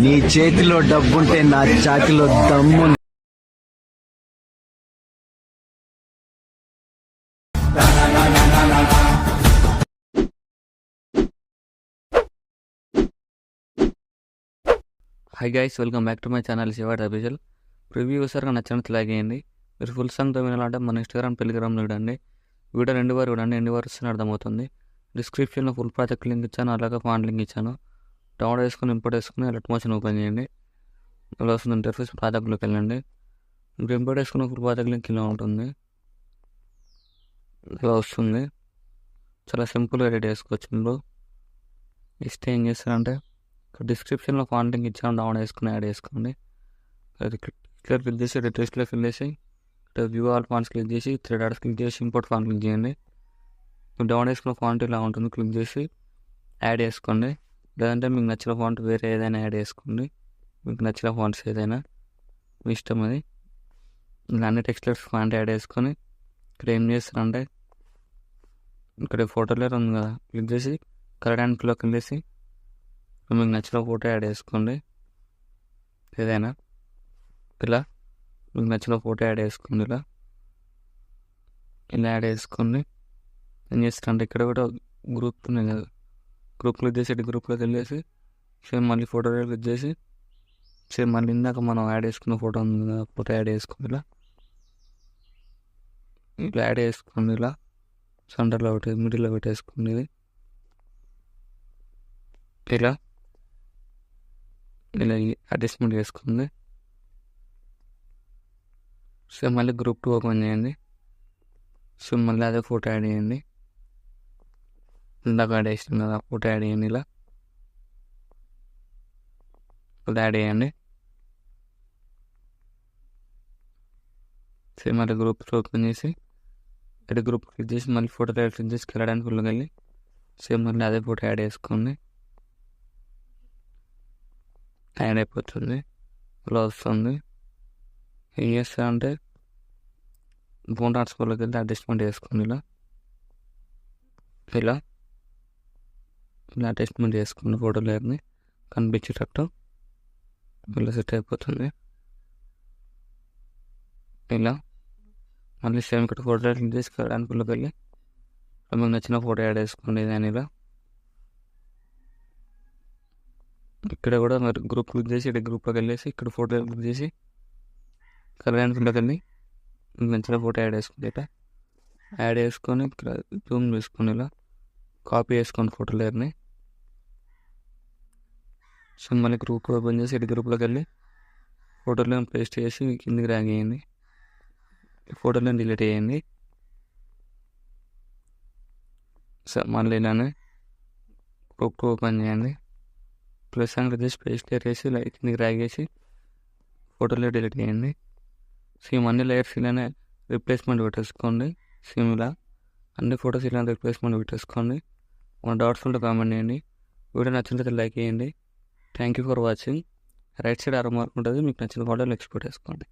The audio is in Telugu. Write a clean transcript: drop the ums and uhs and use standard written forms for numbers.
నీ చేతిలో డబ్బుంటే నా చాతిలో దమ్ము. Hi guys, welcome back to my channel Shivad official. Preview ఒకసారిగా నచ్చినట్టు లైక్ చేయండి. మీరు ఫుల్ సాంగ్తో వినాలంటే మన ఇన్స్టాగ్రామ్ టెలిగ్రామ్లో చూడండి. వీడియో 2 వారు చూడండి, 2 వారు వస్తే అర్థమవుతుంది. డిస్క్రిప్షన్లో ఫుల్ ప్రాజెక్ట్ లింక్ ఇచ్చాను, అలాగే ఫాంట్ లింక్ ఇచ్చాను. డౌన్లోడ్ చేసుకుని ఇంపోర్ట్ చేసుకుని అలర్ట్ మోషన్ ఓపెన్ చేయండి. ఇలా వస్తుంది ఇంటర్ఫేస్. ప్రాజెక్ట్లోకి వెళ్ళండి. మీరు ఇంపోర్ట్ చేసుకున్న ఫుల్ ప్రాజెక్ట్ లింక్ ఇలా ఉంటుంది. ఇలా వస్తుంది. చాలా సింపుల్గా ఎడిట్ చేసుకోవచ్చు. మీరు ఇస్తే ఏం చేస్తారంటే ఇక్కడ డిస్క్రిప్షన్లో ఫాంట్ లింక్ ఇచ్చాను, డౌన్ చేసుకుని యాడ్ చేసుకోండి. అది క్లిక్ చేసి టెస్ట్లో ఫిల్ చేసి ఇక్కడ వ్యూ ఆల్ ఫాంట్స్ క్లిక్ చేసి 3 డాట్స్ క్లిక్ చేసి ఇంపోర్ట్ ఫాంట్ క్లిక్ చేయండి. డౌన్ చేసుకున్న ఫాంట్ ఇలా ఉంటుంది. క్లిక్ చేసి యాడ్ చేసుకోండి. లేదంటే మీకు నచ్చిన ఫాంట్ వేరే ఏదైనా యాడ్ చేసుకోండి. మీకు నచ్చిన ఫాంట్స్ ఏదైనా మీ ఇష్టం. అది ఇలా అన్ని టెక్స్ట్లెస్ ఫాంట్ యాడ్ చేసుకొని ఇక్కడ ఏం చేస్తారంటే ఇక్కడ ఫోటో లేయర్ ఉంది కదా, క్లిక్ చేసి కలర్ అండ్ ఫిల్లో క్లిక్ చేసి మీకు నచ్చిన ఫోటో యాడ్ చేసుకోండి. ఏదైనా ఇలా మీకు నచ్చిన ఫోటో యాడ్ చేసుకోండి. ఇలా యాడ్ చేసుకోండి. ఏం చేస్తారంటే ఇక్కడ కూడా గ్రూప్ ఉన్నాయి కదా, గ్రూప్ క్లిక్ చేసి గ్రూప్లోకి వెళ్ళేసి సేమ్ మళ్ళీ ఫోటో క్లిక్ చేసి సేమ్ మళ్ళీ ఇందాక మనం యాడ్ చేసుకున్న ఫోటో ఉంది కదా, ఫోటో యాడ్ చేసుకోండి. ఇలా యాడ్ చేసుకోండి. ఇలా సెంటర్లో ఒకటి మిడిల్లో పెట్టేసుకోండి. ఇది ఇలా అడ్జస్ట్మెంట్ చేసుకోండి. సో మళ్ళీ గ్రూప్ 2 ఓపెన్ చేయండి. సో మళ్ళీ అదే ఫోటో యాడ్ చేయండి. ఇందాక యాడ్ చేసిన కదా ఫోటో యాడ్ చేయండి. ఇలా యాడ్ చేయండి. సో మళ్ళీ గ్రూప్ ఓపెన్ చేసి గ్రూప్ క్లిక్ చేసి మళ్ళీ ఫోటో క్లిక్ చేసి వెళ్ళడానికి ఫుల్గా వెళ్ళి సేమ్ మళ్ళీ అదే ఫోటో యాడ్ చేసుకోండి. యాడ్ అయిపోతుంది. ఇలా వస్తుంది. ఏం చేస్తారంటే ఫోన్ ట్రాన్స్ఫర్లోకి వెళ్ళి అడ్జస్ట్మెంట్ చేసుకోండి. ఇలా అడ్జస్ట్మెంట్ చేసుకోండి. ఫోటో లేయర్ని కనిపించేటట్టు ఇలా సెట్ అయిపోతుంది. ఇలా మళ్ళీ సేమ్ ఇక్కడ ఫోటో క్లిక్ చేసి అనుకుల్లోకి వెళ్ళి మీకు నచ్చిన ఫోటో యాడ్ చేసుకోండి. దాని ఇలా ఇక్కడ కూడా మరి గ్రూప్ క్లిక్ చేసి గ్రూప్లోకి వెళ్ళేసి ఇక్కడ ఫోటో క్లిక్ చేసి కలర్లోకి వెళ్ళి మీకు నచ్చిన ఫోటో యాడ్ చేసుకోండి. ఇట్లా యాడ్ చేసుకొని ఇక్కడ జూమ్ చేసుకొని ఇలా కాపీ చేసుకోండి ఫోటో లేయర్ని. సో మళ్ళీ గ్రూప్ ఓపెన్ చేసి గ్రూప్లోకి వెళ్ళి ఫోటోలో పేస్ట్ చేసి కిందికి డ్రాగ్ చేయండి. ఫోటోలో డిలీట్ చేయండి. సో మళ్ళీ ఇలానే గ్రూప్ ఓపెన్ చేయండి. ప్లస్ అండ్ చేసి పేస్ట్ చేసి కిందికి డ్రాగ్ చేసి ఫోటోలో డిలీట్ చేయండి. సేమ్ అన్ని లేయర్స్ ఇలానే రిప్లేస్మెంట్ పెట్టేసుకోండి. సేమ్ ఇలా అన్ని ఫొటోస్ ఇలా రిప్లేస్మెంట్ పెట్టేసుకోండి. మన డౌట్స్ ఉంటే కామెంట్ చేయండి. వీడియో నచ్చినట్లయితే లైక్ చేయండి. Thank you for watching. Right side ఆరో మార్క్ ఉంటుంది, మీకు నచ్చిన ఫోటోలు ఎక్స్పోర్ట్ చేసుకోండి.